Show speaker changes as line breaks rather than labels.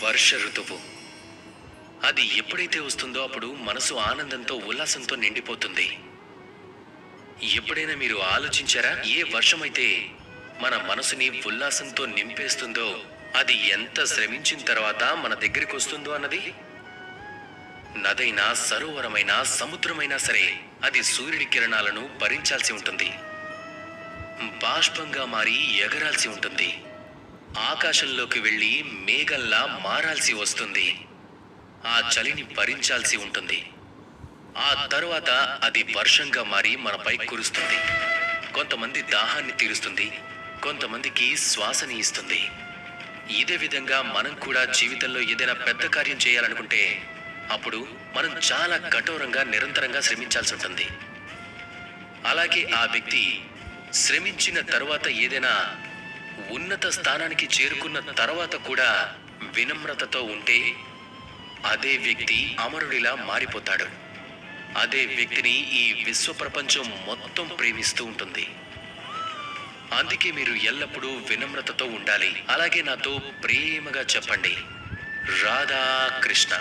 వర్ష ఋతువు. అది ఎప్పుడైతే వస్తుందో అప్పుడు మనసు ఆనందంతో ఉల్లాసంతో నిండిపోతుంది. ఎప్పుడైనా మీరు ఆలోచించారా, ఏ వర్షమైతే మన మనసుని ఉల్లాసంతో నింపేస్తుందో అది ఎంత శ్రమించిన తర్వాత మన దగ్గరికి వస్తుందో అన్నది? నదైనా, సరోవరమైనా, సముద్రమైనా సరే అది సూర్యుడి కిరణాలను భరించాల్సి ఉంటుంది. బాష్పంగా మారి ఎగరాల్సి ఉంటుంది. ఆకాశంలోకి వెళ్ళి మేఘంలా మారాల్సి వస్తుంది. ఆ చలిని భరించాల్సి ఉంటుంది. ఆ తరువాత అది వర్షంగా మారి మనపై కురుస్తుంది. కొంతమంది దాహాన్ని తీరుస్తుంది, కొంతమందికి శ్వాసని ఇస్తుంది. ఇదే విధంగా మనం కూడా జీవితంలో ఏదైనా పెద్ద కార్యం చేయాలనుకుంటే అప్పుడు మనం చాలా కఠోరంగా నిరంతరంగా శ్రమించాల్సి ఉంటుంది. అలాగే ఆ వ్యక్తి శ్రమించిన తరువాత ఏదైనా ఉన్నత స్థానానికి చేరుకున్న తర్వాత కూడా వినమ్రతతో ఉంటే అదే వ్యక్తి అమరుడిలా మారిపోతాడు. అదే వ్యక్తిని ఈ విశ్వ ప్రపంచం మొత్తం ప్రేమిస్తూ ఉంటుంది. అందుకే మీరు ఎల్లప్పుడూ వినమ్రతతో ఉండాలి. అలాగే నాతో ప్రేమగా చెప్పండి, రాధా కృష్ణ.